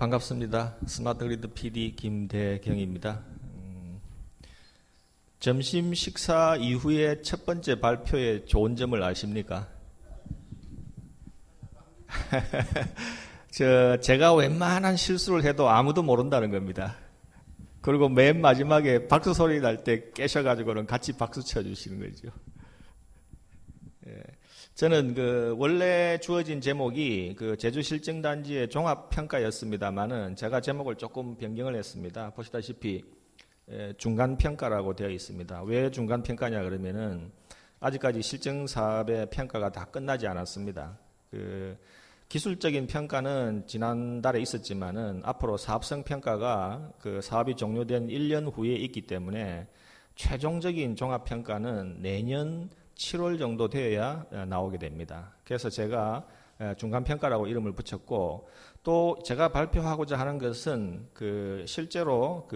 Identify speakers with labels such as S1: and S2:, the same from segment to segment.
S1: 반갑습니다. 스마트그리드 PD 김대경입니다. 점심 식사 이후에 첫 번째 발표의 좋은 점을 아십니까? 제가 웬만한 실수를 해도 아무도 모른다는 겁니다. 그리고 맨 마지막에 박수 소리 날 때 깨셔가지고는 같이 박수 쳐주시는 거죠. 저는 원래 주어진 제목이 제주실증단지의 종합평가였습니다만은 제가 제목을 조금 변경을 했습니다. 보시다시피 중간평가라고 되어 있습니다. 왜 중간평가냐 그러면은 아직까지 실증사업의 평가가 다 끝나지 않았습니다. 기술적인 평가는 지난달에 있었지만은 앞으로 사업성 평가가 사업이 종료된 1년 후에 있기 때문에 최종적인 종합평가는 내년 7월 정도 되어야 나오게 됩니다. 그래서 제가 중간평가라고 이름을 붙였고, 또 제가 발표하고자 하는 것은 실제로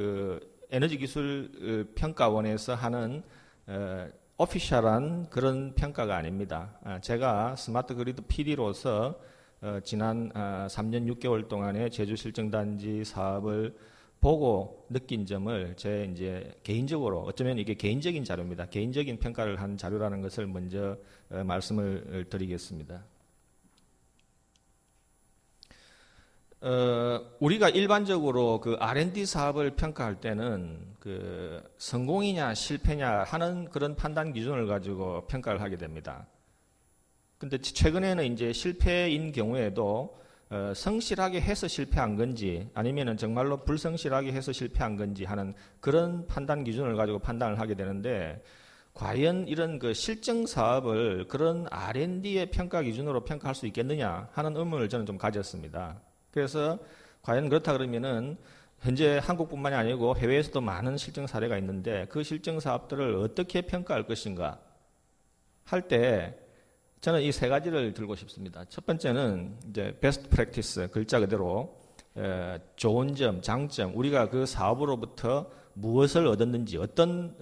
S1: 에너지기술평가원에서 하는 오피셜한 그런 평가가 아닙니다. 제가 스마트그리드 PD로서 지난 3년 6개월 동안의 제주실증단지 사업을 보고 느낀 점을 이제 개인적으로, 어쩌면 이게 개인적인 자료입니다. 개인적인 평가를 한 자료라는 것을 먼저 말씀을 드리겠습니다. 우리가 일반적으로 R&D 사업을 평가할 때는 성공이냐 실패냐 하는 그런 판단 기준을 가지고 평가를 하게 됩니다. 근데 최근에는 이제 실패인 경우에도 성실하게 해서 실패한 건지 아니면은 정말로 불성실하게 해서 실패한 건지 하는 그런 판단 기준을 가지고 판단을 하게 되는데, 과연 이런 실증 사업을 그런 R&D의 평가 기준으로 평가할 수 있겠느냐 하는 의문을 저는 좀 가졌습니다. 그래서 과연 그렇다 그러면은 현재 한국뿐만이 아니고 해외에서도 많은 실증 사례가 있는데 그 실증 사업들을 어떻게 평가할 것인가 할 때 저는 이 세 가지를 들고 싶습니다. 첫 번째는 이제 베스트 프랙티스, 글자 그대로 좋은 점, 장점, 우리가 그 사업으로부터 무엇을 얻었는지, 어떤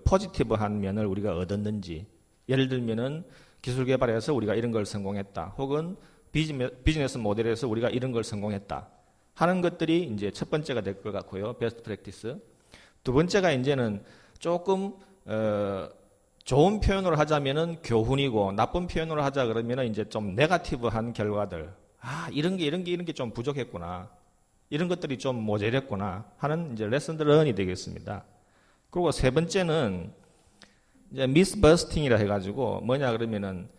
S1: 포지티브한 면을 우리가 얻었는지, 예를 들면은 기술 개발에서 우리가 이런 걸 성공했다, 혹은 비즈니스 모델에서 우리가 이런 걸 성공했다 하는 것들이 이제 첫 번째가 될 것 같고요. 베스트 프랙티스. 두 번째가 이제는 조금 좋은 표현으로 하자면은 교훈이고, 나쁜 표현으로 하자 그러면은 이제 좀 네거티브한 결과들. 이런 게 좀 부족했구나. 이런 것들이 좀 모자랐구나 하는 이제 레슨들이 되겠습니다. 그리고 세 번째는 이제 미스버스팅이라 해가지고 뭐냐 그러면은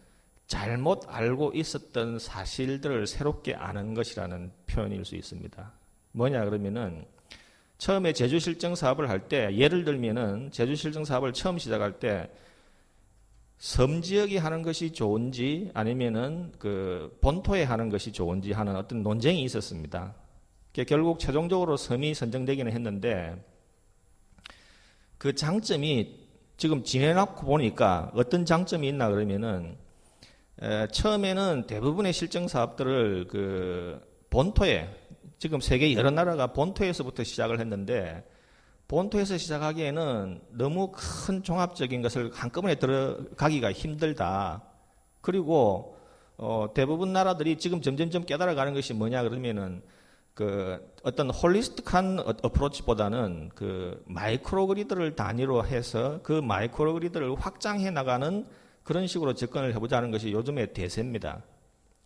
S1: 잘못 알고 있었던 사실들을 새롭게 아는 것이라는 표현일 수 있습니다. 뭐냐 그러면은 처음에 제주실증 사업을 할 때, 예를 들면은 제주실증 사업을 처음 시작할 때 섬지역이 하는 것이 좋은지 아니면은 본토에 하는 것이 좋은지 하는 어떤 논쟁이 있었습니다. 결국 최종적으로 섬이 선정되기는 했는데, 그 장점이 지금 지내놓고 보니까 어떤 장점이 있나 그러면은 처음에는 대부분의 실증 사업들을 본토에, 지금 세계 여러 나라가 본토에서부터 시작을 했는데, 본토에서 시작하기에는 너무 큰 종합적인 것을 한꺼번에 들어가기가 힘들다. 그리고 대부분 나라들이 지금 점점점 깨달아가는 것이 뭐냐 그러면은 어떤 홀리스틱한 어프로치보다는 마이크로 그리드를 단위로 해서 그 마이크로 그리드를 확장해 나가는 그런 식으로 접근을 해보자는 것이 요즘의 대세입니다.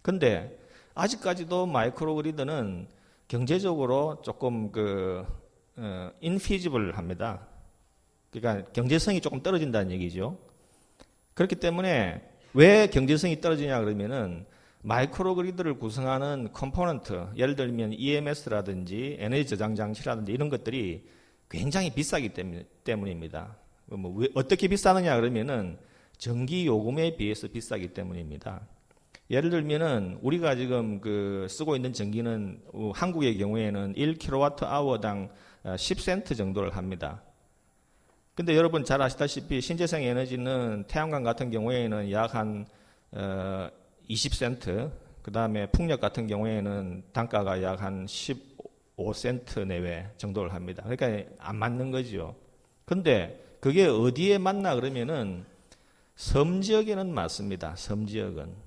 S1: 근데 아직까지도 마이크로 그리드는 경제적으로 조금 infeasible 합니다. 그러니까 경제성이 조금 떨어진다는 얘기죠. 그렇기 때문에 왜 경제성이 떨어지냐 그러면은 마이크로 그리드를 구성하는 컴포넌트, 예를 들면 EMS라든지 에너지 저장 장치라든지 이런 것들이 굉장히 비싸기 때문입니다. 어떻게 비싸느냐 그러면은 전기 요금에 비해서 비싸기 때문입니다. 예를 들면은 우리가 지금 쓰고 있는 전기는 한국의 경우에는 1kWh당 10센트 정도를 합니다. 근데 여러분 잘 아시다시피 신재생 에너지는 태양광 같은 경우에는 약 한 20센트, 그 다음에 풍력 같은 경우에는 단가가 약 한 15센트 내외 정도를 합니다. 그러니까 안 맞는 거죠. 근데 그게 어디에 맞나 그러면은 섬 지역에는 맞습니다. 섬 지역은.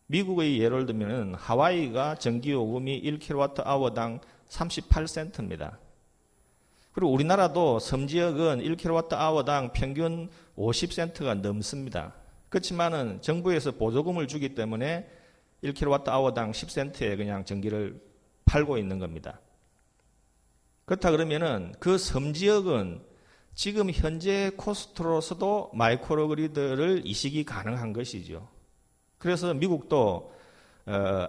S1: 미국의 예를 들면 하와이가 전기요금이 1kWh당 38센트입니다. 그리고 우리나라도 섬지역은 1kWh당 평균 50센트가 넘습니다. 그렇지만은 정부에서 보조금을 주기 때문에 1kWh당 10센트에 그냥 전기를 팔고 있는 겁니다. 그렇다 그러면은 그 섬지역은 지금 현재 코스트로서도 마이크로그리드를 이식이 가능한 것이죠. 그래서 미국도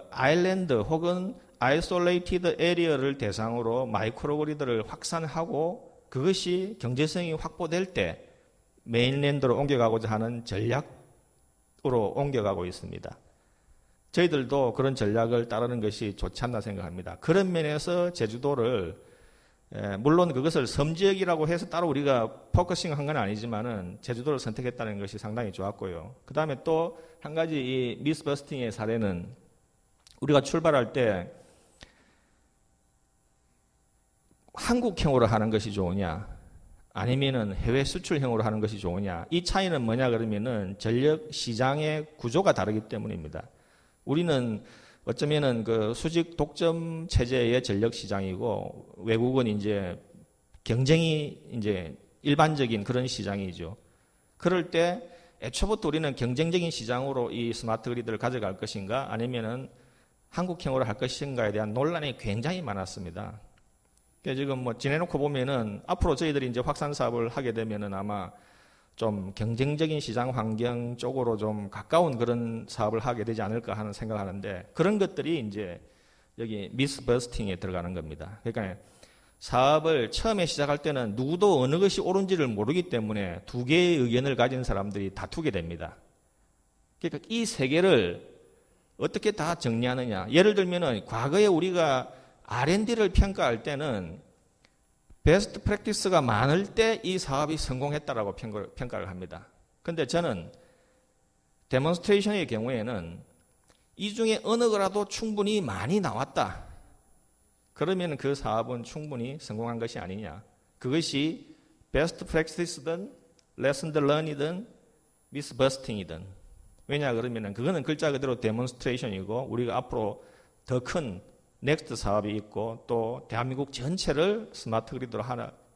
S1: 아일랜드 혹은 아이솔레이티드 에리어를 대상으로 마이크로그리드를 확산하고 그것이 경제성이 확보될 때 메인랜드로 옮겨가고자 하는 전략으로 옮겨가고 있습니다. 저희들도 그런 전략을 따르는 것이 좋지 않나 생각합니다. 그런 면에서 제주도를 물론 그것을 섬지역이라고 해서 따로 우리가 포커싱한 건 아니지만은 제주도를 선택했다는 것이 상당히 좋았고요. 그 다음에 또 한 가지 이 미스버스팅의 사례는 우리가 출발할 때 한국형으로 하는 것이 좋으냐 아니면은 해외 수출형으로 하는 것이 좋으냐 이 차이는 뭐냐 그러면은 전력 시장의 구조가 다르기 때문입니다. 우리는 어쩌면은 그 수직 독점 체제의 전력 시장이고 외국은 이제 경쟁이 이제 일반적인 그런 시장이죠. 그럴 때 애초부터 우리는 경쟁적인 시장으로 이 스마트 그리드를 가져갈 것인가 아니면은 한국형으로 할 것인가에 대한 논란이 굉장히 많았습니다. 지금 뭐 지내놓고 보면은 앞으로 저희들이 이제 확산 사업을 하게 되면은 아마 좀 경쟁적인 시장 환경 쪽으로 좀 가까운 그런 사업을 하게 되지 않을까 하는 생각을 하는데 그런 것들이 이제 여기 미스버스팅에 들어가는 겁니다. 그러니까 사업을 처음에 시작할 때는 누구도 어느 것이 옳은지를 모르기 때문에 두 개의 의견을 가진 사람들이 다투게 됩니다. 그러니까 이 세 개를 어떻게 다 정리하느냐. 예를 들면은 과거에 우리가 R&D를 평가할 때는 베스트 프랙티스가 많을 때 이 사업이 성공했다라고 평가를 합니다. 그런데 저는 데몬스트레이션의 경우에는 이 중에 어느 거라도 충분히 많이 나왔다. 그러면 그 사업은 충분히 성공한 것이 아니냐. 그것이 베스트 프랙티스든 레슨드 런이든 미스버스팅이든 왜냐 그러면 그거는 글자 그대로 데몬스트레이션이고 우리가 앞으로 더 큰 넥스트 사업이 있고 또 대한민국 전체를 스마트 그리드로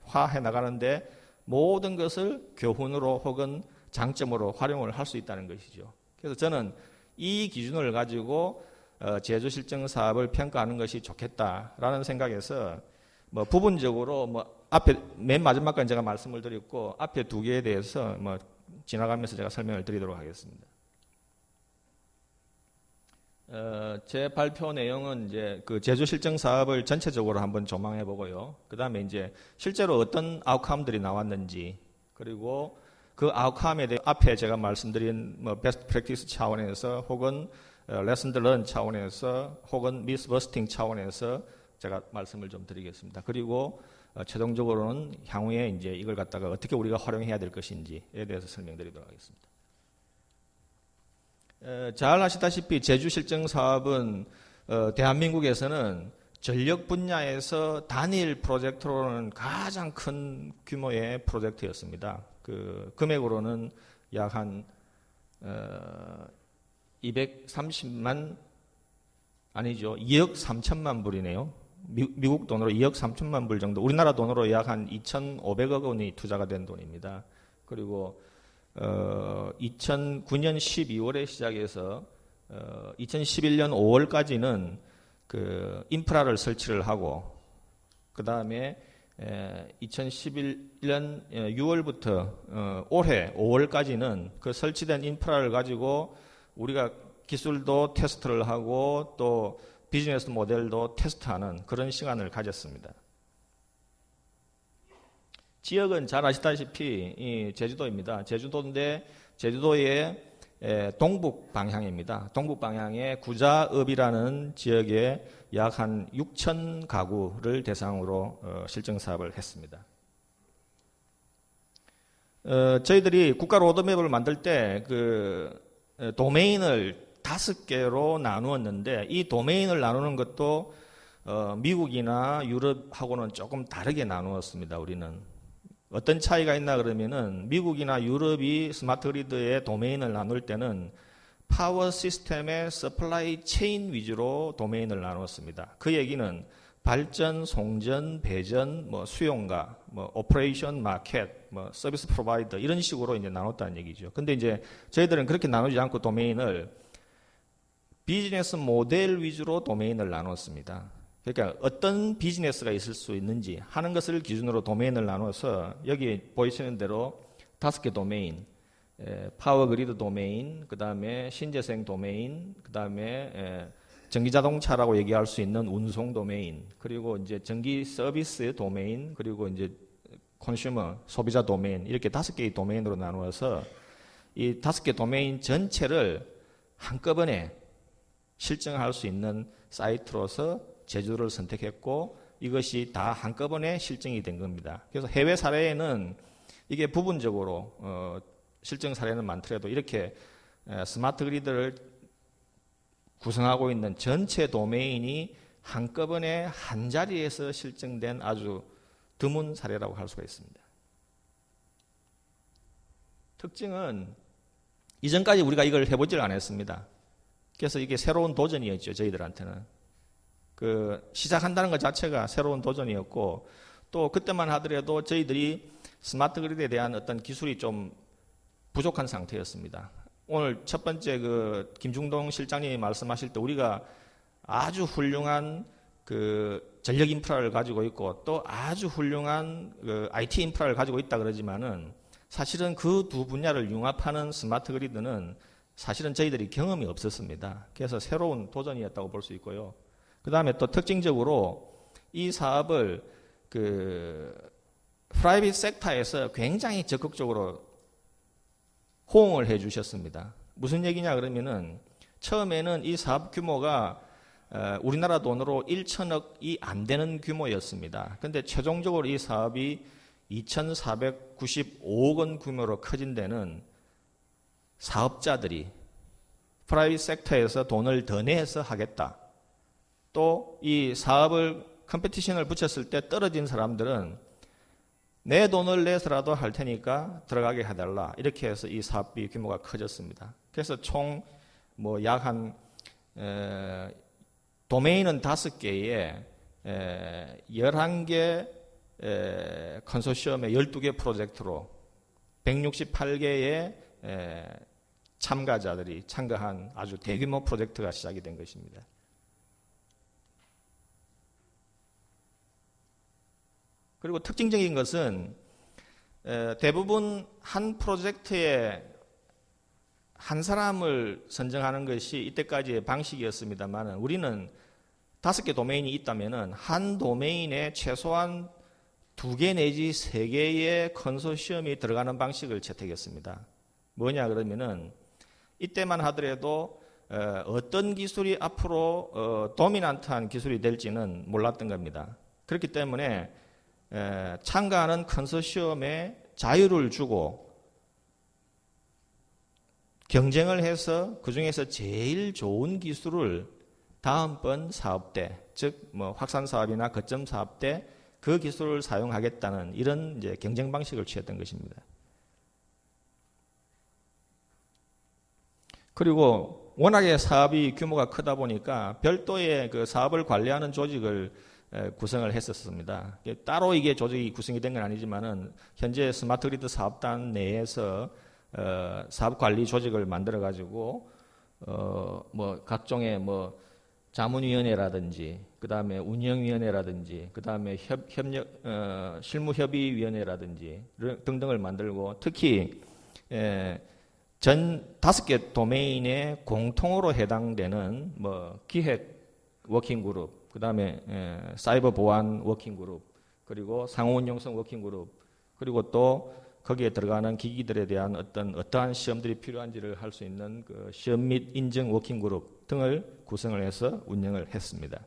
S1: 화해 나가는데 모든 것을 교훈으로 혹은 장점으로 활용을 할 수 있다는 것이죠. 그래서 저는 이 기준을 가지고 제조 실증 사업을 평가하는 것이 좋겠다라는 생각에서 뭐 부분적으로 뭐 앞에 맨 마지막까지 제가 말씀을 드렸고 앞에 두 개에 대해서 뭐 지나가면서 제가 설명을 드리도록 하겠습니다. 제 발표 내용은 이제 그 제조 실증 사업을 전체적으로 한번 조망해 보고요. 그 다음에 이제 실제로 어떤 아웃컴들이 나왔는지 그리고 그 아웃컴에 대해 앞에 제가 말씀드린 뭐 베스트 프랙티스 차원에서 혹은 레슨드 런 차원에서 혹은 미스버스팅 차원에서 제가 말씀을 좀 드리겠습니다. 그리고 최종적으로는 향후에 이제 이걸 갖다가 어떻게 우리가 활용해야 될 것인지에 대해서 설명드리도록 하겠습니다. 잘 아시다시피 제주 실증 사업은 대한민국에서는 전력 분야에서 단일 프로젝트로는 가장 큰 규모의 프로젝트였습니다. 그 금액으로는 약 한 230만 아니죠. 2억 3천만 불이네요. 미국 돈으로 2억 3천만 불 정도, 우리나라 돈으로 약 한 2,500억 원이 투자가 된 돈입니다. 그리고 2009년 12월에 시작해서 2011년 5월까지는 그 인프라를 설치를 하고 그 다음에 2011년 6월부터 올해 5월까지는 그 설치된 인프라를 가지고 우리가 기술도 테스트를 하고 또 비즈니스 모델도 테스트하는 그런 시간을 가졌습니다. 지역은 잘 아시다시피 제주도입니다. 제주도인데 제주도의 동북 방향입니다. 동북 방향의 구자읍이라는 지역에 약 한 6천 가구를 대상으로 실증 사업을 했습니다. 저희들이 국가 로드맵을 만들 때 그 도메인을 5개로 나누었는데 이 도메인을 나누는 것도 미국이나 유럽하고는 조금 다르게 나누었습니다. 우리는 어떤 차이가 있나 그러면은 미국이나 유럽이 스마트 그리드의 도메인을 나눌 때는 파워 시스템의 서플라이 체인 위주로 도메인을 나눴습니다. 그 얘기는 발전, 송전, 배전, 수용가, 오퍼레이션, 마켓, 서비스 프로바이더 이런 식으로 이제 나눴다는 얘기죠. 근데 이제 저희들은 그렇게 나누지 않고 도메인을 비즈니스 모델 위주로 도메인을 나눴습니다. 그러니까 어떤 비즈니스가 있을 수 있는지 하는 것을 기준으로 도메인을 나눠서 여기 보이시는 대로 5개 도메인, 파워 그리드 도메인, 그 다음에 신재생 도메인, 그 다음에 전기자동차라고 얘기할 수 있는 운송 도메인, 그리고 이제 전기 서비스 도메인, 그리고 이제 컨슈머, 소비자 도메인, 이렇게 5개의 도메인으로 나누어서 이 5개 도메인 전체를 한꺼번에 실증할 수 있는 사이트로서 제주도를 선택했고 이것이 다 한꺼번에 실증이 된 겁니다. 그래서 해외 사례에는 이게 부분적으로 실증 사례는 많더라도 이렇게 스마트 그리드를 구성하고 있는 전체 도메인이 한꺼번에 한 자리에서 실증된 아주 드문 사례라고 할 수가 있습니다. 특징은 이전까지 우리가 이걸 해보질 않았습니다. 그래서 이게 새로운 도전이었죠, 저희들한테는. 시작한다는 것 자체가 새로운 도전이었고, 또 그때만 하더라도 저희들이 스마트 그리드에 대한 어떤 기술이 좀 부족한 상태였습니다. 오늘 첫 번째 김중동 실장님이 말씀하실 때 우리가 아주 훌륭한 전력 인프라를 가지고 있고 또 아주 훌륭한 IT 인프라를 가지고 있다 그러지만은 사실은 그 두 분야를 융합하는 스마트 그리드는 사실은 저희들이 경험이 없었습니다. 그래서 새로운 도전이었다고 볼 수 있고요. 그 다음에 또 특징적으로 이 사업을 프라이빗 섹터에서 굉장히 적극적으로 호응을 해 주셨습니다. 무슨 얘기냐 그러면은 처음에는 이 사업 규모가 우리나라 돈으로 1천억이 안 되는 규모였습니다. 근데 최종적으로 이 사업이 2,495억 원 규모로 커진 데는 사업자들이 프라이빗 섹터에서 돈을 더 내서 하겠다. 또 이 사업을 컴피티션을 붙였을 때 떨어진 사람들은 내 돈을 내서라도 할 테니까 들어가게 해달라. 이렇게 해서 이 사업비 규모가 커졌습니다. 그래서 총 약 도메인은 5개에 11개 컨소시엄의 12개 프로젝트로 168개의 참가자들이 참가한 아주 대규모 프로젝트가 시작이 된 것입니다. 그리고 특징적인 것은 대부분 한 프로젝트에 한 사람을 선정하는 것이 이때까지의 방식이었습니다만 우리는 5개 도메인이 있다면 한 도메인에 최소한 2개 내지 3개의 컨소시엄이 들어가는 방식을 채택했습니다. 뭐냐 그러면은 이때만 하더라도 어떤 기술이 앞으로 도미넌트한 기술이 될지는 몰랐던 겁니다. 그렇기 때문에 참가하는 컨소시엄에 자유를 주고 경쟁을 해서 그 중에서 제일 좋은 기술을 다음번 사업 때, 즉 확산 사업이나 거점 사업 때 그 기술을 사용하겠다는 이런 이제 경쟁 방식을 취했던 것입니다. 그리고 워낙에 사업이 규모가 크다 보니까 별도의 그 사업을 관리하는 조직을 구성을 했었습니다. 따로 이게 조직이 구성이 된 건 아니지만은 현재 스마트 그리드 사업단 내에서 사업 관리 조직을 만들어 가지고 각종의 자문위원회라든지 그다음에 운영위원회라든지 그다음에 실무협의위원회라든지 등등을 만들고 특히 전 5개 도메인에 공통으로 해당되는 기획 워킹그룹, 그다음에 사이버 보안 워킹그룹, 그리고 상호운용성 워킹그룹, 그리고 또 거기에 들어가는 기기들에 대한 어떠한 시험들이 필요한지를 할 수 있는 그 시험 및 인증 워킹그룹 등을 구성을 해서 운영을 했습니다.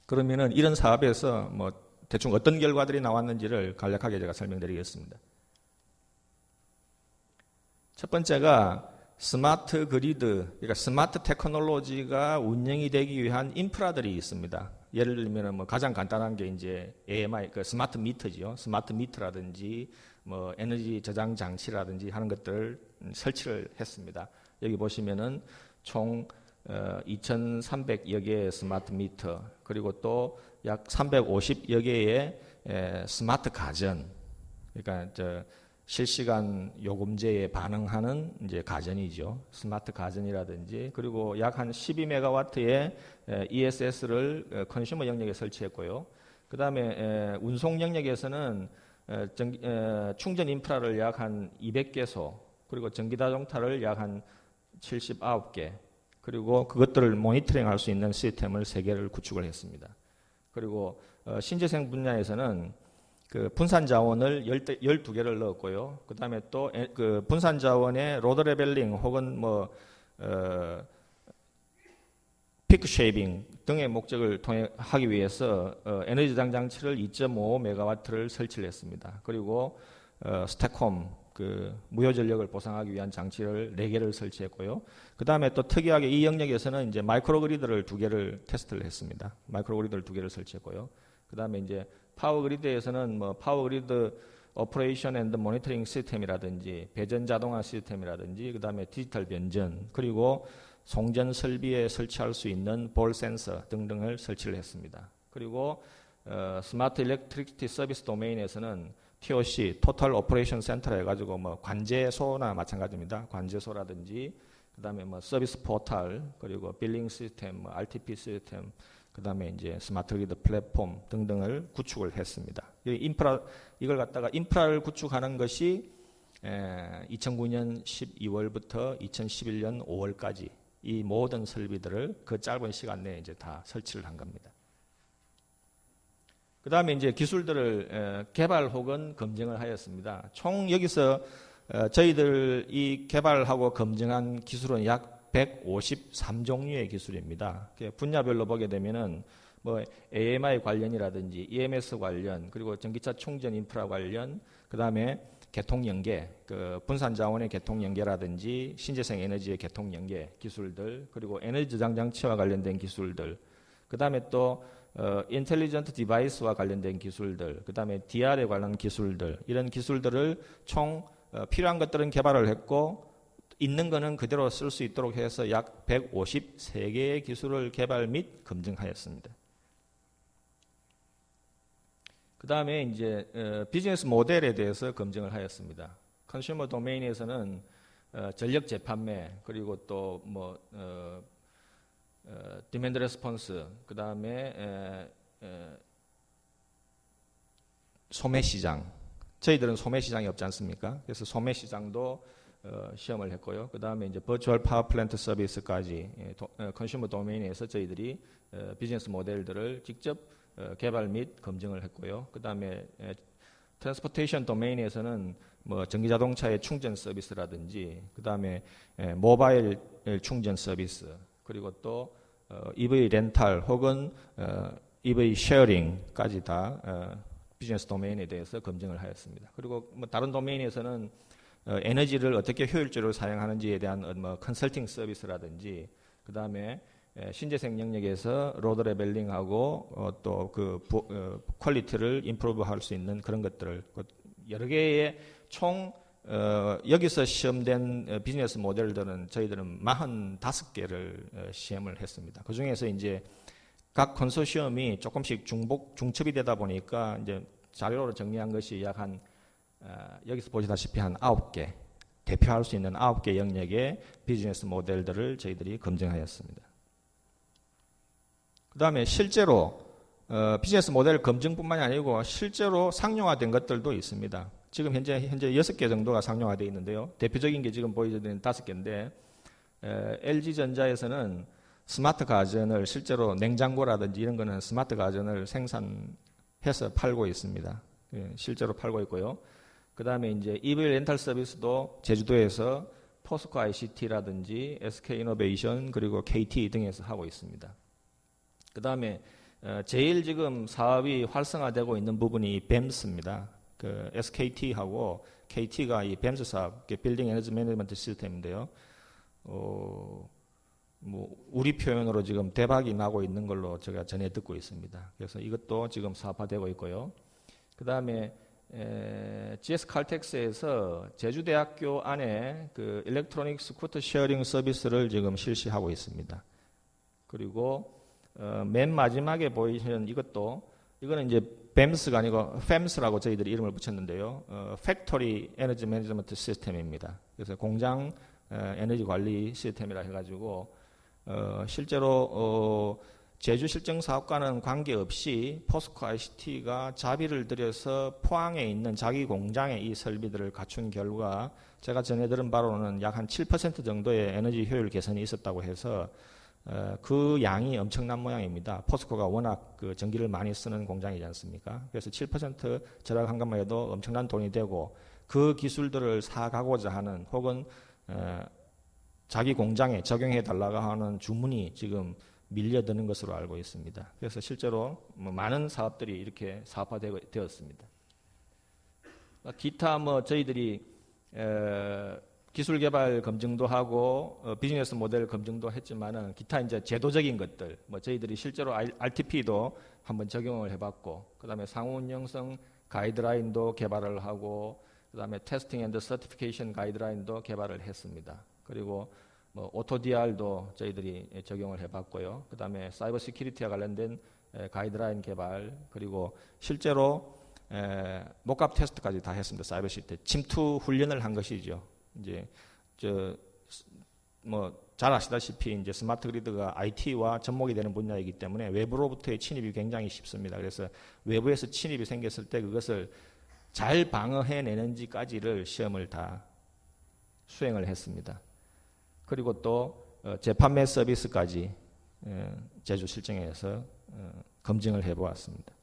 S1: 그러면은 이런 사업에서 대충 어떤 결과들이 나왔는지를 간략하게 제가 설명드리겠습니다. 첫 번째가 스마트 그리드, 그러니까 스마트 테크놀로지가 운영이 되기 위한 인프라들이 있습니다. 예를 들면 뭐 가장 간단한 게 이제 AMI, 그 스마트 미터지요. 스마트 미터라든지 뭐 에너지 저장 장치라든지 하는 것들을 설치를 했습니다. 여기 보시면은 총 2,300여 개의 스마트 미터, 그리고 또 약 350여 개의 스마트 가전, 그러니까 실시간 요금제에 반응하는 이제 가전이죠. 스마트 가전이라든지, 그리고 약 한 12메가와트의 ESS를 컨슈머 영역에 설치했고요. 그 다음에 운송 영역에서는 충전 인프라를 약 한 200개소, 그리고 전기자동차를 약 한 79개, 그리고 그것들을 모니터링 할 수 있는 시스템을 3개를 구축을 했습니다. 그리고 신재생 분야에서는 그 분산 자원을 12개를 넣었고요. 그 다음에 또 그 분산 자원의 로드 레벨링 혹은 피크 쉐이빙 등의 목적을 통해 하기 위해서 에너지 저장 장치를 2.5메가와트를 설치를 했습니다. 그리고 스택홈, 그 무효 전력을 보상하기 위한 장치를 4개를 설치했고요. 그 다음에 또 특이하게 이 영역에서는 이제 마이크로 그리드를 2개를 테스트를 했습니다. 마이크로 그리드를 2개를 설치했고요. 그 다음에 이제 파워 그리드에서는 뭐 파워 그리드 오퍼레이션 앤드 모니터링 시스템이라든지 배전 자동화 시스템이라든지, 그 다음에 디지털 변전, 그리고 송전 설비에 설치할 수 있는 볼 센서 등등을 설치를 했습니다. 그리고 스마트 일렉트리시티 서비스 도메인에서는 TOC, 토탈 오퍼레이션 센터라 해가지고 뭐 관제소나 마찬가지입니다. 관제소라든지, 그 다음에 뭐 서비스 포털, 그리고 빌링 시스템, RTP 시스템, 그 다음에 이제 스마트 그리드 플랫폼 등등을 구축을 했습니다. 이걸 갖다가 인프라를 구축하는 것이 2009년 12월부터 2011년 5월까지 이 모든 설비들을 그 짧은 시간 내에 이제 다 설치를 한 겁니다. 그 다음에 이제 기술들을 개발 혹은 검증을 하였습니다. 총 여기서 저희들이 개발하고 검증한 기술은 약 153종류의 기술입니다. 분야별로 보게 되면은 뭐 AMI 관련이라든지 EMS 관련, 그리고 전기차 충전 인프라 관련, 그 다음에 개통 연계, 그 분산 자원의 개통 연계라든지 신재생 에너지의 개통 연계 기술들, 그리고 에너지 저장 장치와 관련된 기술들, 그 다음에 또 인텔리전트 디바이스와 관련된 기술들, 그 다음에 DR에 관한 기술들, 이런 기술들을 총 필요한 것들은 개발을 했고 있는 거는 그대로 쓸 수 있도록 해서 약 153개의 기술을 개발 및 검증하였습니다. 그 다음에 이제 비즈니스 모델에 대해서 검증을 하였습니다. 컨슈머 도메인에서는 전력 재판매, 그리고 또 뭐 디맨드 레스폰스, 그 다음에 소매 시장. 저희들은 소매 시장이 없지 않습니까? 그래서 소매 시장도 시험을 했고요. 그 다음에 이제 버추얼 파워 플랜트 서비스까지 컨슈머 도메인에서 저희들이 비즈니스 모델들을 직접 개발 및 검증을 했고요. 그 다음에 트랜스포테이션 도메인에서는 뭐 전기 자동차의 충전 서비스라든지, 그 다음에 모바일 충전 서비스, 그리고 또 EV 렌탈 혹은 EV 쉐어링까지 다 비즈니스 도메인에 대해서 검증을 하였습니다. 그리고 뭐 다른 도메인에서는 에너지를 어떻게 효율적으로 사용하는지에 대한 뭐 컨설팅 서비스라든지, 그 다음에 신재생 영역에서 로드 레벨링하고 또 그 퀄리티를 임프루브할 수 있는 그런 것들을 여러 개의 총 여기서 시험된 비즈니스 모델들은 저희들은 45개를 시험을 했습니다. 그 중에서 이제 각 컨소시엄이 조금씩 중첩이 되다 보니까 이제 자료로 정리한 것이 약 한 여기서 보시다시피 한 9개, 대표할 수 있는 9개 영역의 비즈니스 모델들을 저희들이 검증하였습니다. 그 다음에 실제로 비즈니스 모델 검증뿐만이 아니고 실제로 상용화된 것들도 있습니다. 지금 현재 6개 정도가 상용화되어 있는데요. 대표적인 게 지금 보여드리는 5개인데 LG전자에서는 스마트 가전을 실제로 냉장고라든지 이런 거는 스마트 가전을 생산해서 팔고 있습니다. 실제로 팔고 있고요. 그 다음에 이제 EV 렌탈 서비스도 제주도에서 포스코 ICT라든지 SK이노베이션 그리고 KT 등에서 하고 있습니다. 그 다음에 제일 지금 사업이 활성화되고 있는 부분이 뱀스입니다. 그 SKT하고 KT가 이 뱀스 사업, 빌딩 에너지 매니지먼트 시스템인데요. 뭐 우리 표현으로 지금 대박이 나고 있는 걸로 제가 전해 듣고 있습니다. 그래서 이것도 지금 사업화되고 있고요. 그 다음에 GS 칼텍스에서 제주대학교 안에 그 일렉트로닉 스쿠터 쉐어링 서비스를 지금 실시하고 있습니다. 그리고 맨 마지막에 보이시는 이거는 이제 BEMS가 아니고 FEMS라고 저희들이 이름을 붙였는데요. 팩토리 에너지 매니지먼트 시스템입니다. 그래서 공장 에너지 관리 시스템이라 해가지고 실제로 제주 실증 사업과는 관계없이 포스코 ICT가 자비를 들여서 포항에 있는 자기 공장에 이 설비들을 갖춘 결과 제가 전해 들은 바로는 약 한 7% 정도의 에너지 효율 개선이 있었다고 해서 그 양이 엄청난 모양입니다. 포스코가 워낙 그 전기를 많이 쓰는 공장이지 않습니까? 그래서 7% 절약한 것만 해도 엄청난 돈이 되고 그 기술들을 사가고자 하는 혹은 자기 공장에 적용해 달라고 하는 주문이 지금 밀려드는 것으로 알고 있습니다. 그래서 실제로 많은 사업들이 이렇게 사업화되었습니다. 기타 저희들이 기술 개발 검증도 하고 비즈니스 모델 검증도 했지만은 기타 이제 제도적인 것들 저희들이 실제로 RTP도 한번 적용을 해봤고 그다음에 상호 운영성 가이드라인도 개발을 하고 그다음에 테스팅 앤드 서티피케이션 가이드라인도 개발을 했습니다. 그리고 오토DR도 저희들이 적용을 해봤고요. 그 다음에 사이버 시큐리티와 관련된 가이드라인 개발 그리고 실제로 목값 테스트까지 다 했습니다. 사이버 시큐리티 침투 훈련을 한 것이죠. 이제 잘 아시다시피 이제 스마트 그리드가 IT와 접목이 되는 분야이기 때문에 외부로부터의 침입이 굉장히 쉽습니다. 그래서 외부에서 침입이 생겼을 때 그것을 잘 방어해내는지까지를 시험을 다 수행을 했습니다. 그리고 또 재판매 서비스까지 제주 실증에서 검증을 해보았습니다.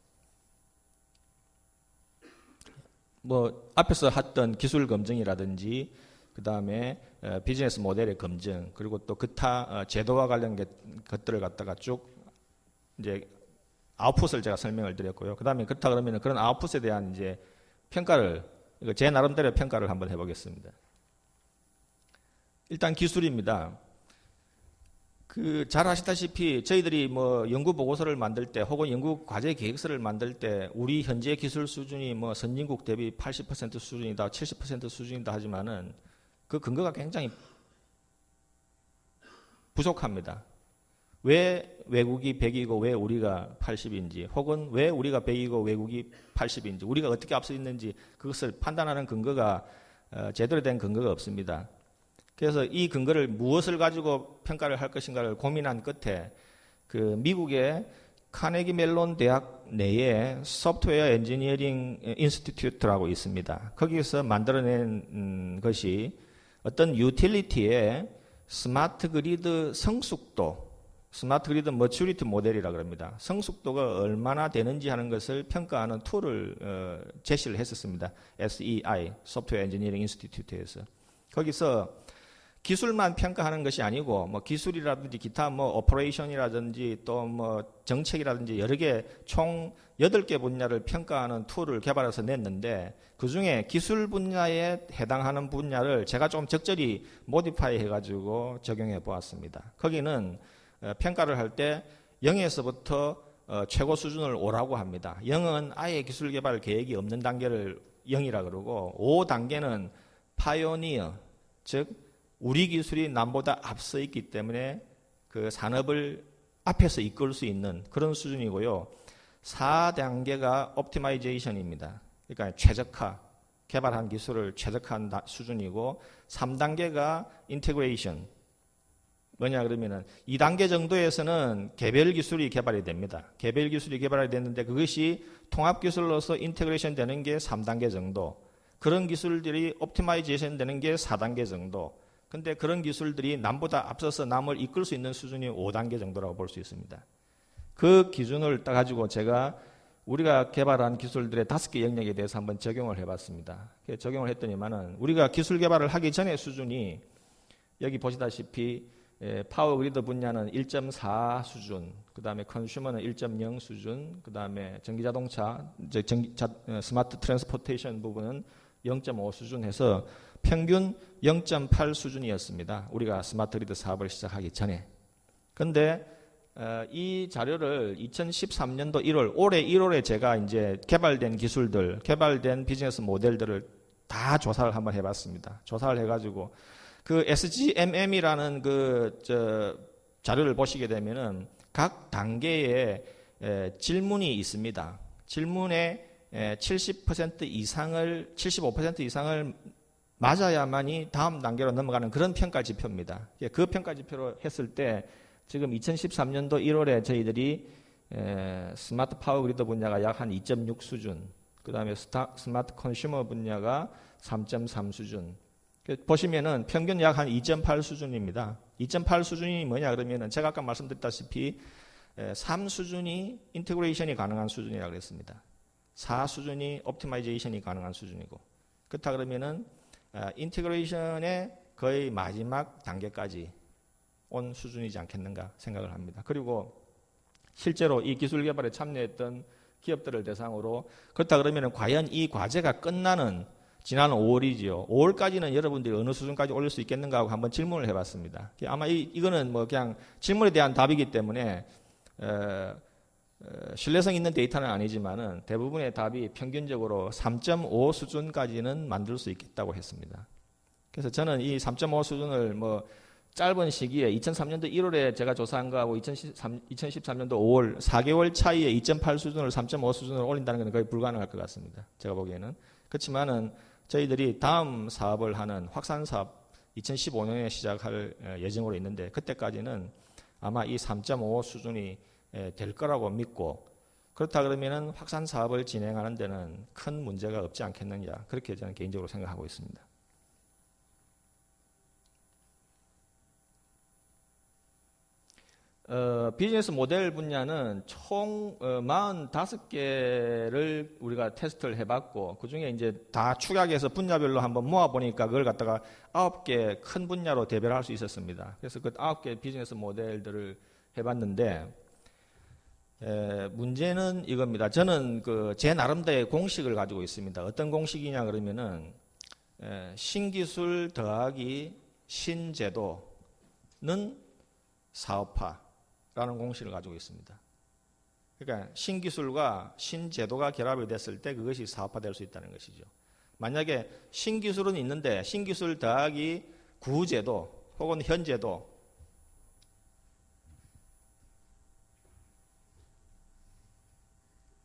S1: 앞에서 했던 기술 검증이라든지 그 다음에 비즈니스 모델의 검증 그리고 또 기타 제도와 관련 것들을 갖다가 쭉 이제 아웃풋을 제가 설명을 드렸고요. 그 다음에 그렇다 그러면 그런 아웃풋에 대한 이제 평가를 제 나름대로 평가를 한번 해보겠습니다. 일단 기술입니다. 잘 아시다시피 저희들이 연구 보고서를 만들 때 혹은 연구 과제 계획서를 만들 때 우리 현재 기술 수준이 선진국 대비 80% 수준이다, 70% 수준이다 하지만은 그 근거가 굉장히 부족합니다. 왜 외국이 100이고 왜 우리가 80인지 혹은 왜 우리가 100이고 외국이 80인지 우리가 어떻게 앞서 있는지 그것을 판단하는 근거가 제대로 된 근거가 없습니다. 그래서 이 근거를 무엇을 가지고 평가를 할 것인가를 고민한 끝에 미국의 카네기 멜론 대학 내에 소프트웨어 엔지니어링 인스티튜트라고 있습니다. 거기서 만들어낸 것이 어떤 유틸리티의 스마트 그리드 성숙도, 스마트 그리드 머추리티 모델이라고 합니다. 성숙도가 얼마나 되는지 하는 것을 평가하는 툴을 제시를 했었습니다. SEI, 소프트웨어 엔지니어링 인스티튜트에서. 거기서 기술만 평가하는 것이 아니고 기술이라든지 기타 오퍼레이션이라든지 또 정책이라든지 여러 개 총 8개 분야를 평가하는 툴을 개발해서 냈는데 그중에 기술 분야에 해당하는 분야를 제가 좀 적절히 모디파이 해가지고 적용해 보았습니다. 거기는 평가를 할 때 0에서부터 최고 수준을 5라고 합니다. 0은 아예 기술 개발 계획이 없는 단계를 0이라 그러고 5단계는 파이오니어, 즉 우리 기술이 남보다 앞서 있기 때문에 그 산업을 앞에서 이끌 수 있는 그런 수준이고요. 4단계가 옵티마이제이션입니다. 그러니까 최적화, 개발한 기술을 최적화한 수준이고 3단계가 인테그레이션. 뭐냐 그러면은 2단계 정도에서는 개별 기술이 개발이 됩니다. 개별 기술이 개발이 됐는데 그것이 통합 기술로서 인테그레이션 되는 게 3단계 정도. 그런 기술들이 옵티마이제이션 되는 게 4단계 정도. 근데 그런 기술들이 남보다 앞서서 남을 이끌 수 있는 수준이 5단계 정도라고 볼 수 있습니다. 그 기준을 따가지고 제가 우리가 개발한 기술들의 5개 영역에 대해서 한번 적용을 해봤습니다. 적용을 했더니만은 우리가 기술 개발을 하기 전의 수준이 여기 보시다시피 파워 그리드 분야는 1.4 수준, 그 다음에 컨슈머는 1.0 수준, 그 다음에 전기자동차, 스마트 트랜스포테이션 부분은 0.5 수준 해서 평균 0.8 수준이었습니다. 우리가 스마트 그리드 사업을 시작하기 전에. 근데 이 자료를 2013년도 1월, 올해 1월에 제가 이제 개발된 기술들, 개발된 비즈니스 모델들을 다 조사를 한번 해봤습니다. 조사를 해가지고 그 SGMM이라는 자료를 보시게 되면은 각 단계에 질문이 있습니다. 질문에 70% 이상을, 75% 이상을 맞아야만이 다음 단계로 넘어가는 그런 평가 지표입니다. 그 평가 지표로 했을 때 지금 2013년도 1월에 저희들이 스마트 파워 그리드 분야가 약 한 2.6 수준, 그 다음에 스마트 컨슈머 분야가 3.3 수준. 보시면은 평균 약 한 2.8 수준입니다. 2.8 수준이 뭐냐 그러면은 제가 아까 말씀드렸다시피 3 수준이 인테그레이션이 가능한 수준이라고 그랬습니다. 4 수준이 옵티마이제이션이 가능한 수준이고, 그렇다 그러면은 인테그레이션의 거의 마지막 단계까지 온 수준이지 않겠는가 생각을 합니다. 그리고 실제로 이 기술 개발에 참여했던 기업들을 대상으로 그렇다 그러면 과연 이 과제가 끝나는 지난 5월이지요. 5월까지는 여러분들이 어느 수준까지 올릴 수 있겠는가 하고 한번 질문을 해봤습니다. 아마 이거는 뭐 그냥 질문에 대한 답이기 때문에 신뢰성 있는 데이터는 아니지만은 대부분의 답이 평균적으로 3.5 수준까지는 만들 수 있겠다고 했습니다. 그래서 저는 이 3.5 수준을 뭐 짧은 시기에 2003년도 1월에 제가 조사한 거하고 2013년도 5월 4개월 차이에 2.8 수준을 3.5 수준으로 올린다는 건 거의 불가능할 것 같습니다. 제가 보기에는. 그렇지만은 저희들이 다음 사업을 하는 확산 사업 2015년에 시작할 예정으로 있는데 그때까지는 아마 이 3.5 수준이 될 거라고 믿고, 그렇다 그러면은 확산 사업을 진행하는 데는 큰 문제가 없지 않겠느냐, 그렇게 저는 개인적으로 생각하고 있습니다. 비즈니스 모델 분야는 총 45개를 우리가 테스트를 해봤고, 그 중에 이제 다 축약해서 분야별로 한번 모아보니까 그걸 갖다가 9개 큰 분야로 대별할 수 있었습니다. 그래서 그 9개 비즈니스 모델들을 해봤는데, 문제는 이겁니다. 저는 제 나름대로의 공식을 가지고 있습니다. 어떤 공식이냐 그러면은, 신기술 더하기 신제도는 사업화 라는 공식을 가지고 있습니다. 그러니까 신기술과 신제도가 결합이 됐을 때 그것이 사업화될 수 있다는 것이죠. 만약에 신기술은 있는데 신기술 더하기 구제도 혹은 현제도,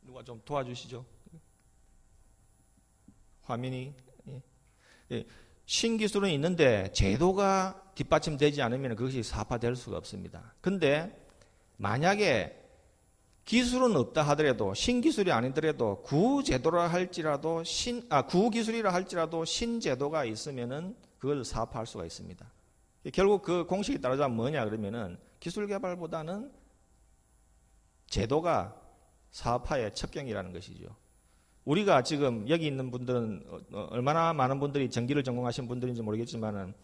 S1: 누가 좀 도와주시죠? 화면이 신기술은 있는데 제도가 뒷받침되지 않으면 그것이 사업화될 수가 없습니다. 근데 만약에 기술은 없다 하더라도, 신기술이 아니더라도 구제도라 할지라도 구기술이라 할지라도 신제도가 있으면은 그걸 사업화할 수가 있습니다. 결국 그 공식에 따르자면 뭐냐 그러면은 기술 개발보다는 제도가 사업화의 첩경이라는 것이죠. 우리가 지금 여기 있는 분들은 얼마나 많은 분들이 전기를 전공하신 분들인지 모르겠지만은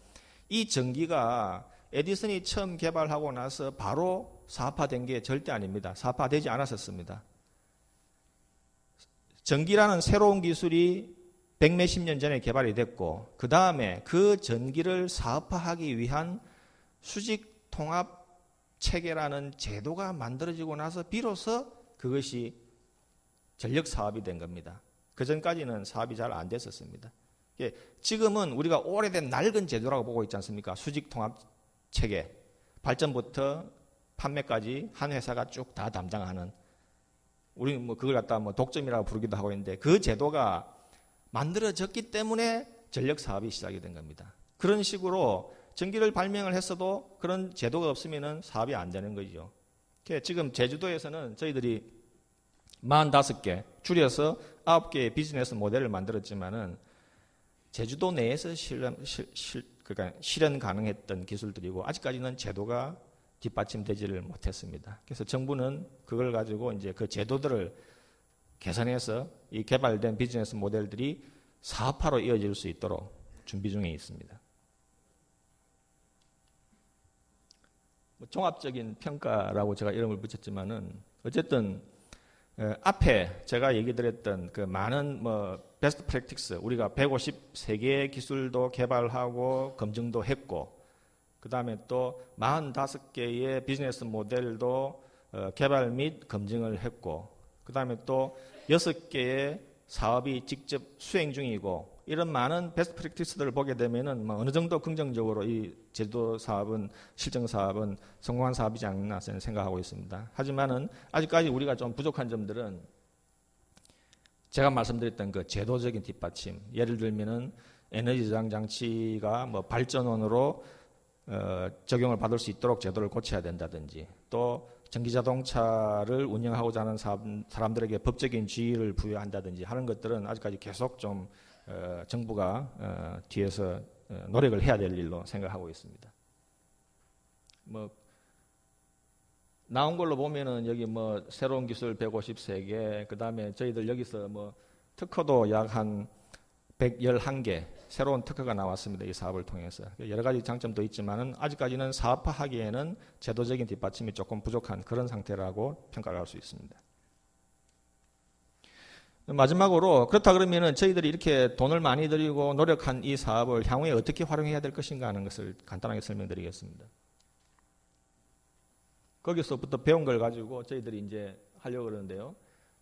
S1: 이 전기가 에디슨이 처음 개발하고 나서 바로 사업화된 게 절대 아닙니다. 사업화되지 않았었습니다. 전기라는 새로운 기술이 100몇십 년 전에 개발이 됐고, 그 다음에 그 전기를 사업화하기 위한 수직 통합 체계라는 제도가 만들어지고 나서 비로소 그것이 전력 사업이 된 겁니다. 그 전까지는 사업이 잘 안 됐었습니다. 지금은 우리가 오래된 낡은 제도라고 보고 있지 않습니까? 수직 통합 체계, 발전부터 판매까지 한 회사가 쭉 다 담당하는, 우리 뭐 그걸 갖다 뭐 독점이라고 부르기도 하고 있는데, 그 제도가 만들어졌기 때문에 전력 사업이 시작이 된 겁니다. 그런 식으로 전기를 발명을 했어도 그런 제도가 없으면은 사업이 안 되는 거죠. 지금 제주도에서는 저희들이 45개 줄여서 9개의 비즈니스 모델을 만들었지만은 제주도 내에서 그러니까 실현 가능했던 기술들이고, 아직까지는 제도가 뒷받침되지를 못했습니다. 그래서 정부는 그걸 가지고 이제 그 제도들을 개선해서 이 개발된 비즈니스 모델들이 사업화로 이어질 수 있도록 준비 중에 있습니다. 종합적인 평가라고 제가 이름을 붙였지만은 어쨌든 앞에 제가 얘기 드렸던 그 많은 베스트 프랙티스, 우리가 153개의 기술도 개발하고 검증도 했고, 그다음에 또 45개의 비즈니스 모델도 개발 및 검증을 했고, 그다음에 또 6개의 사업이 직접 수행 중이고, 이런 많은 베스트 프랙티스들을 보게 되면은 뭐 어느 정도 긍정적으로 이 제도 사업은, 실증 사업은 성공한 사업이지 않나 저는 생각하고 있습니다. 하지만은 아직까지 우리가 좀 부족한 점들은 제가 말씀드렸던 그 제도적인 뒷받침, 예를 들면은 에너지 저장 장치가 뭐 발전원으로 적용을 받을 수 있도록 제도를 고쳐야 된다든지, 또 전기 자동차를 운영하고자 하는 사람들에게 법적인 지위를 부여한다든지 하는 것들은 아직까지 계속 좀 정부가 뒤에서 노력을 해야 될 일로 생각하고 있습니다. 뭐 나온 걸로 보면은 여기 뭐 새로운 기술 153개, 그 다음에 저희들 여기서 뭐 특허도 약 한 111개 새로운 특허가 나왔습니다. 이 사업을 통해서. 여러 가지 장점도 있지만은 아직까지는 사업화하기에는 제도적인 뒷받침이 조금 부족한 그런 상태라고 평가를 할 수 있습니다. 마지막으로, 그렇다 그러면은 저희들이 이렇게 돈을 많이 들이고 노력한 이 사업을 향후에 어떻게 활용해야 될 것인가 하는 것을 간단하게 설명드리겠습니다. 거기서부터 배운 걸 가지고 저희들이 이제 하려고 그러는데요.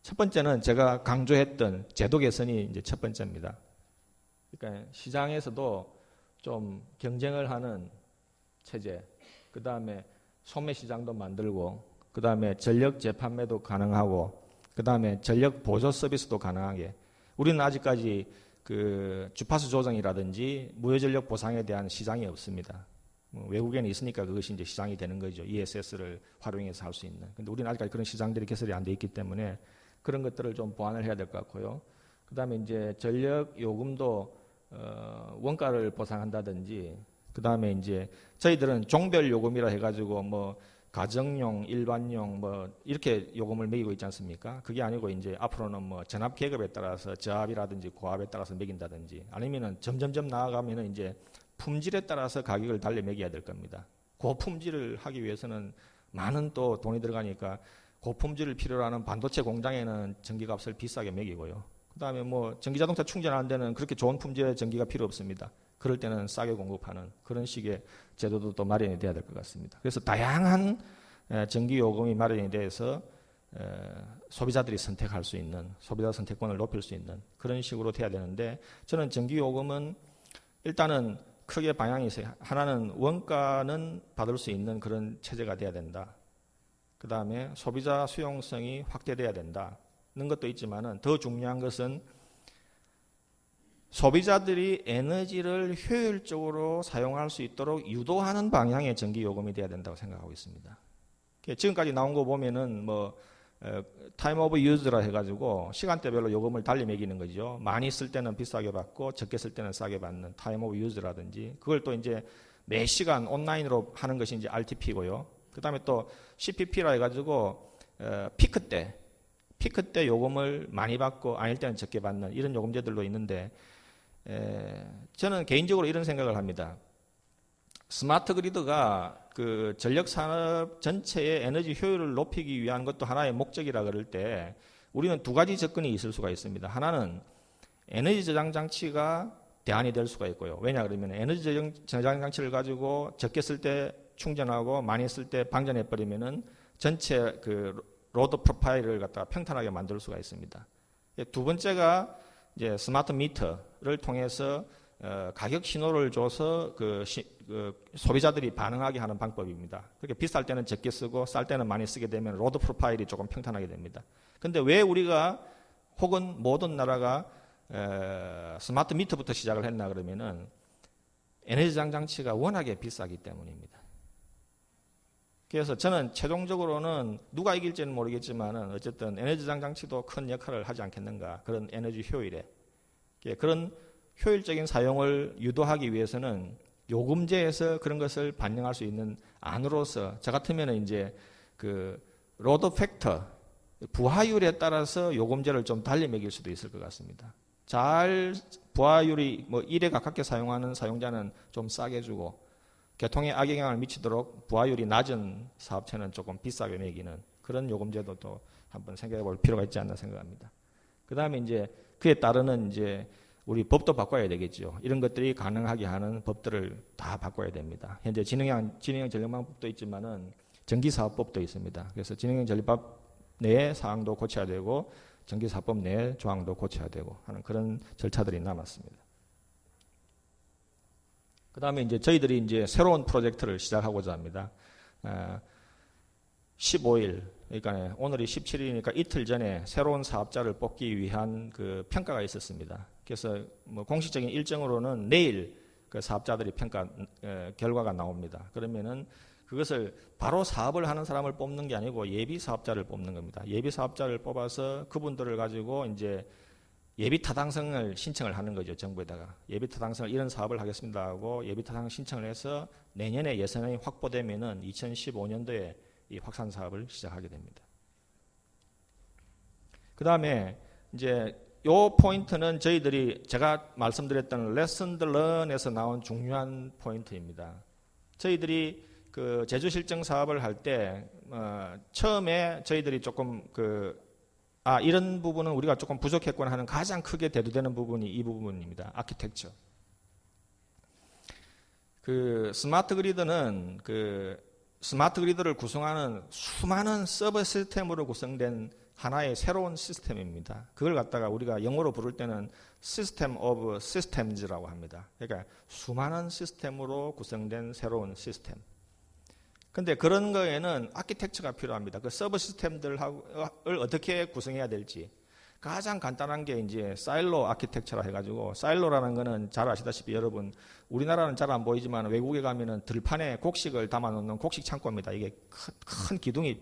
S1: 첫 번째는 제가 강조했던 제도 개선이 이제 첫 번째입니다. 그러니까 시장에서도 좀 경쟁을 하는 체제, 그 다음에 소매 시장도 만들고, 그 다음에 전력 재판매도 가능하고, 그 다음에 전력 보조 서비스도 가능하게. 우리는 아직까지 그 주파수 조정이라든지 무효전력 보상에 대한 시장이 없습니다. 외국에는 있으니까 그것이 이제 시장이 되는 거죠. ESS를 활용해서 할 수 있는. 근데 우리는 아직까지 그런 시장들이 개설이 안 돼 있기 때문에 그런 것들을 좀 보완을 해야 될 것 같고요. 그 다음에 이제 전력 요금도 원가를 보상한다든지, 그 다음에 이제 저희들은 종별 요금이라 해가지고 뭐 가정용, 일반용 뭐 이렇게 요금을 매기고 있지 않습니까? 그게 아니고 이제 앞으로는 뭐 전압 계급에 따라서 저압이라든지 고압에 따라서 매긴다든지, 아니면은 점점점 나아가면은 이제 품질에 따라서 가격을 달리 매겨야 될 겁니다. 고품질을 하기 위해서는 많은 또 돈이 들어가니까 고품질을 필요로 하는 반도체 공장에는 전기값을 비싸게 매기고요. 그 다음에 뭐 전기자동차 충전하는 데는 그렇게 좋은 품질의 전기가 필요 없습니다. 그럴 때는 싸게 공급하는 그런 식의 제도도 또 마련이 돼야 될 것 같습니다. 그래서 다양한 전기요금이 마련이 돼서 소비자들이 선택할 수 있는, 소비자 선택권을 높일 수 있는 그런 식으로 돼야 되는데, 저는 전기요금은 일단은 크게 방향이 있어요. 하나는 원가는 받을 수 있는 그런 체제가 돼야 된다. 그 다음에 소비자 수용성이 확대돼야 된다는 것도 있지만은 더 중요한 것은 소비자들이 에너지를 효율적으로 사용할 수 있도록 유도하는 방향의 전기요금이 돼야 된다고 생각하고 있습니다. 지금까지 나온 거 보면은 뭐 타임 오브 유즈라 해가지고 시간대별로 요금을 달리 매기는 거죠. 많이 쓸 때는 비싸게 받고 적게 쓸 때는 싸게 받는 타임 오브 유즈라든지, 그걸 또 이제 매 시간 온라인으로 하는 것이 이제 RTP고요. 그 다음에 또 CPP라 해가지고 피크 때 요금을 많이 받고 아닐 때는 적게 받는 이런 요금제들도 있는데, 저는 개인적으로 이런 생각을 합니다. 스마트 그리드가 그 전력 산업 전체의 에너지 효율을 높이기 위한 것도 하나의 목적이라 그럴 때 우리는 두 가지 접근이 있을 수가 있습니다. 하나는 에너지 저장 장치가 대안이 될 수가 있고요. 왜냐 그러면 에너지 저장 장치를 가지고 적게 쓸 때 충전하고 많이 쓸 때 방전해 버리면은 전체 그 로드 프로파일을 갖다가 평탄하게 만들 수가 있습니다. 두 번째가 이제 스마트 미터를 통해서 가격 신호를 줘서 그 소비자들이 반응하게 하는 방법입니다. 그렇게 비쌀 때는 적게 쓰고 쌀 때는 많이 쓰게 되면 로드 프로파일이 조금 평탄하게 됩니다. 근데 왜 우리가 혹은 모든 나라가 스마트 미터부터 시작을 했나 그러면은 에너지 저장 장치가 워낙에 비싸기 때문입니다. 그래서 저는 최종적으로는 누가 이길지는 모르겠지만은 어쨌든 에너지 저장 장치도 큰 역할을 하지 않겠는가, 그런 에너지 효율에. 그런 효율적인 사용을 유도하기 위해서는 요금제에서 그런 것을 반영할 수 있는 안으로서, 저 같으면 이제 그 로드 팩터, 부하율에 따라서 요금제를 좀 달리 매길 수도 있을 것 같습니다. 잘 부하율이 뭐 1에 가깝게 사용하는 사용자는 좀 싸게 주고, 교통에 악영향을 미치도록 부하율이 낮은 사업체는 조금 비싸게 매기는 그런 요금제도 또 한번 생각해 볼 필요가 있지 않나 생각합니다. 그 다음에 이제 그에 따르는 이제 우리 법도 바꿔야 되겠죠. 이런 것들이 가능하게 하는 법들을 다 바꿔야 됩니다. 현재 진행형 전력망법도 있지만은 전기사업법도 있습니다. 그래서 진행형 전력법 내의 사항도 고쳐야 되고 전기사업법 내의 조항도 고쳐야 되고 하는 그런 절차들이 남았습니다. 그 다음에 이제 저희들이 이제 새로운 프로젝트를 시작하고자 합니다. 15일, 그러니까 오늘이 17일이니까 이틀 전에 새로운 사업자를 뽑기 위한 그 평가가 있었습니다. 그래서 뭐 공식적인 일정으로는 내일 그 사업자들이 평가 결과가 나옵니다. 그러면은 그것을 바로 사업을 하는 사람을 뽑는 게 아니고 예비 사업자를 뽑는 겁니다. 예비 사업자를 뽑아서 그분들을 가지고 이제 예비 타당성을 신청을 하는 거죠. 정부에다가 예비 타당성을 이런 사업을 하겠습니다 하고 예비 타당 신청을 해서 내년에 예산이 확보되면은 2015년도에 이 확산 사업을 시작하게 됩니다. 그 다음에 이제 요 포인트는 저희들이 제가 말씀드렸던 레슨 런에서 나온 중요한 포인트입니다. 저희들이 그 제주 실증 사업을 할 때 처음에 저희들이 조금 이런 부분은 우리가 조금 부족했구나 하는 가장 크게 대두되는 부분이 이 부분입니다. 아키텍처. 그 스마트 그리드는 스마트 그리드를 구성하는 수많은 서버 시스템으로 구성된 하나의 새로운 시스템입니다. 그걸 갖다가 우리가 영어로 부를 때는 시스템 오브 시스템즈라고 합니다. 그러니까 수많은 시스템으로 구성된 새로운 시스템. 근데 그런 거에는 아키텍처가 필요합니다. 그 서버 시스템들을 어떻게 구성해야 될지. 가장 간단한 게 이제 사일로 아키텍처라 해가지고, 사일로라는 거는 잘 아시다시피 여러분, 우리나라는 잘 안 보이지만 외국에 가면은 들판에 곡식을 담아놓는 곡식 창고입니다. 이게 큰 기둥이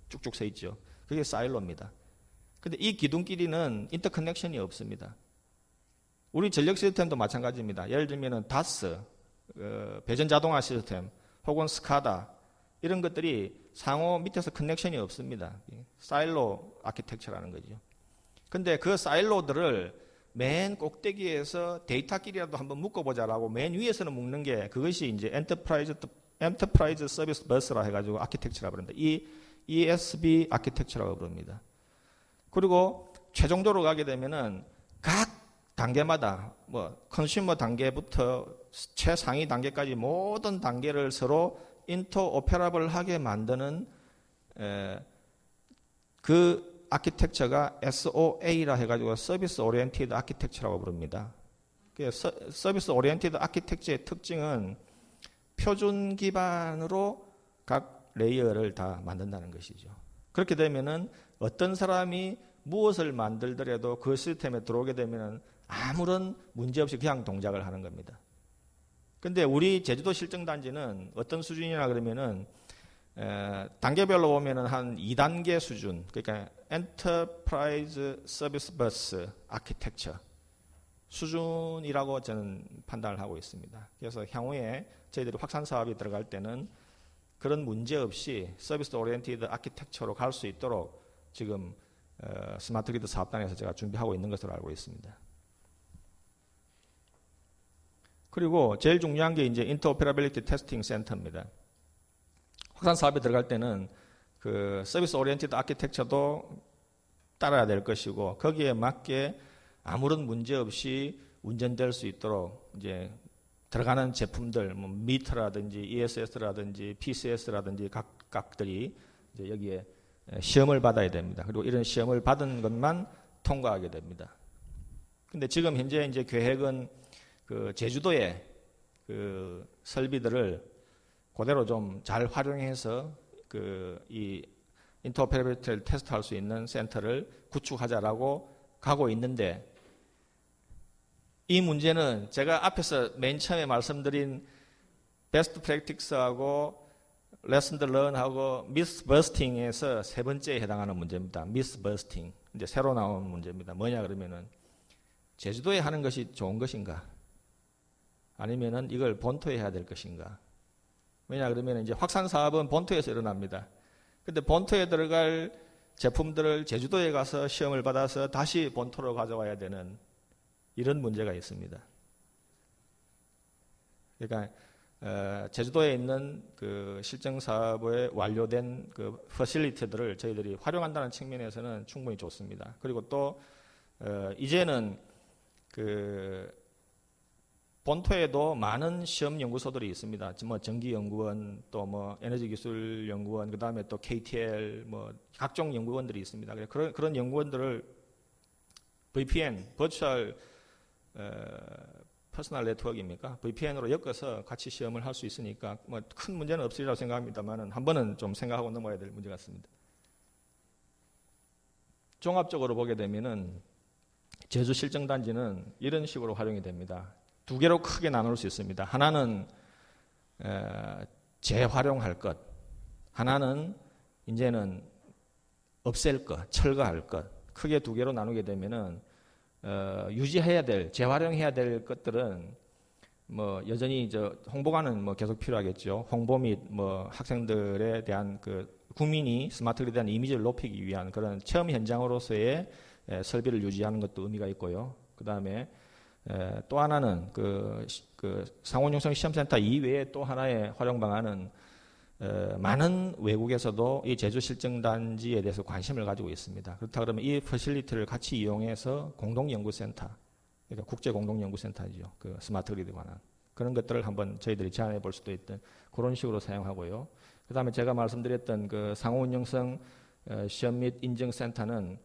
S1: 쭉쭉 서 있죠. 그게 사일로입니다. 근데 이 기둥끼리는 인터커넥션이 없습니다. 우리 전력 시스템도 마찬가지입니다. 예를 들면은 다스, 배전 자동화 시스템, 혹은 스카다, 이런 것들이 상호 밑에서 커넥션이 없습니다. 사일로 아키텍처라는 거죠. 근데 그 사일로들을 맨 꼭대기에서 데이터끼리라도 한번 묶어보자라고 맨 위에서는 묶는 게 그것이 이제 엔터프라이즈 서비스 버스라 해가지고 아키텍처라고 부릅니다. 이 ESB 아키텍처라고 부릅니다. 그리고 최종적으로 가게 되면은 각 단계마다 뭐 컨슈머 단계부터 최상위 단계까지 모든 단계를 서로 인터오페러블하게 만드는 그 아키텍처가 SOA라 해가지고 서비스 오리엔티드 아키텍처라고 부릅니다. 서비스 오리엔티드 아키텍처의 특징은 표준 기반으로 각 레이어를 다 만든다는 것이죠. 그렇게 되면은 어떤 사람이 무엇을 만들더라도 그 시스템에 들어오게 되면은 아무런 문제 없이 그냥 동작을 하는 겁니다. 근데 우리 제주도 실증단지는 어떤 수준이냐 그러면은 단계별로 보면은 한 2단계 수준, 그러니까 엔터프라이즈 서비스 버스 아키텍처 수준이라고 저는 판단을 하고 있습니다. 그래서 향후에 저희들이 확산 사업이 들어갈 때는 그런 문제 없이 서비스 오리엔티드 아키텍처로 갈 수 있도록 지금 스마트 그리드 사업단에서 제가 준비하고 있는 것으로 알고 있습니다. 그리고 제일 중요한 게 이제 인터오페러빌리티 테스팅 센터입니다. 확산 사업에 들어갈 때는 그 서비스 오리엔티드 아키텍처도 따라야 될 것이고 거기에 맞게 아무런 문제 없이 운전될 수 있도록 이제 들어가는 제품들, 뭐 미터라든지 ESS라든지 PCS라든지 각각들이 이제 여기에 시험을 받아야 됩니다. 그리고 이런 시험을 받은 것만 통과하게 됩니다. 근데 지금 현재 이제 계획은 그 제주도의 그 설비들을 그대로 좀 잘 활용해서 그 이 인터오페러빌리티를 테스트할 수 있는 센터를 구축하자라고 가고 있는데 이 문제는 제가 앞에서 맨 처음에 말씀드린 베스트 프랙틱스하고 레슨드 런하고 미스 버스팅에서 세 번째에 해당하는 문제입니다. 미스 버스팅. 이제 새로 나온 문제입니다. 뭐냐 그러면은 제주도에 하는 것이 좋은 것인가? 아니면은 이걸 본토에 해야 될 것인가? 왜냐 그러면 이제 확산 사업은 본토에서 일어납니다. 근데 본토에 들어갈 제품들을 제주도에 가서 시험을 받아서 다시 본토로 가져와야 되는 이런 문제가 있습니다. 그러니까 제주도에 있는 그 실증 사업에 완료된 그 퍼실리티들을 저희들이 활용한다는 측면에서는 충분히 좋습니다. 그리고 또 이제는 그 본토에도 많은 시험 연구소들이 있습니다. 뭐 전기연구원, 또 뭐 에너지기술연구원, 그 다음에 또 KTL, 뭐 각종 연구원들이 있습니다. 그런 연구원들을 VPN, 버추얼 퍼스널 네트워크입니까? VPN으로 엮어서 같이 시험을 할 수 있으니까 뭐 큰 문제는 없으리라고 생각합니다만은 한 번은 좀 생각하고 넘어야 될 문제 같습니다. 종합적으로 보게 되면은 제주 실증단지는 이런 식으로 활용이 됩니다. 두 개로 크게 나눌 수 있습니다. 하나는 재활용할 것, 하나는 이제는 없앨 것, 철거할 것. 크게 두 개로 나누게 되면은 유지해야 될, 재활용해야 될 것들은 뭐 여전히 홍보가는 뭐 계속 필요하겠죠. 홍보 및 뭐 학생들에 대한 그 국민이 스마트 그리드에 대한 이미지를 높이기 위한 그런 체험 현장으로서의 설비를 유지하는 것도 의미가 있고요. 그 다음에 또 하나는 그 상온용성 시험센터 이외에 또 하나의 활용 방안은 많은 외국에서도 이 제주 실증단지에 대해서 관심을 가지고 있습니다. 그렇다 그러면 이 퍼실리티를 같이 이용해서 공동연구센터, 그러니까 국제공동연구센터죠. 그 스마트 그리드에 관한 그런 것들을 한번 저희들이 제안해 볼 수도 있던 그런 식으로 사용하고요. 그 다음에 제가 말씀드렸던 그 상호운영성 시험 및 인증센터는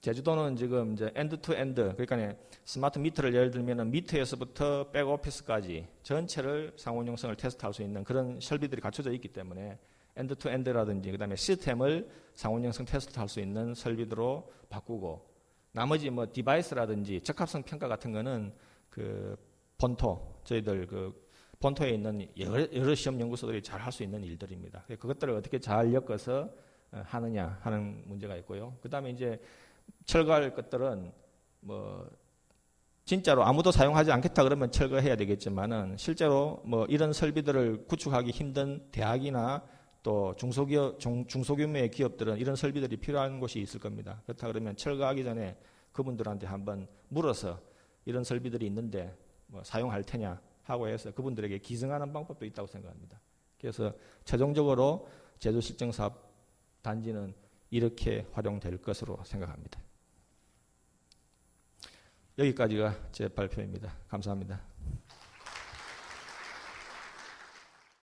S1: 제주도는 지금 이제 엔드 투 엔드, 그러니까 스마트 미터를 예를 들면 미터에서부터 백오피스까지 전체를 상호운영성을 테스트할 수 있는 그런 설비들이 갖춰져 있기 때문에 엔드 투 엔드라든지 그다음에 시스템을 상호운영성 테스트할 수 있는 설비들로 바꾸고, 나머지 뭐 디바이스라든지 적합성 평가 같은 거는 그 본토, 저희들 그 본토에 있는 여러 시험 연구소들이 잘 할 수 있는 일들입니다. 그것들을 어떻게 잘 엮어서 하느냐 하는 문제가 있고요. 그다음에 이제 철거할 것들은 뭐 진짜로 아무도 사용하지 않겠다 그러면 철거해야 되겠지만은 실제로 뭐 이런 설비들을 구축하기 힘든 대학이나 또 중소규모의 기업들은 이런 설비들이 필요한 곳이 있을 겁니다. 그렇다 그러면 철거하기 전에 그분들한테 한번 물어서 이런 설비들이 있는데 뭐 사용할 테냐 하고 해서 그분들에게 기증하는 방법도 있다고 생각합니다. 그래서 최종적으로 제주 실증사업 단지는 이렇게 활용될 것으로 생각합니다. 여기까지가 제 발표입니다. 감사합니다.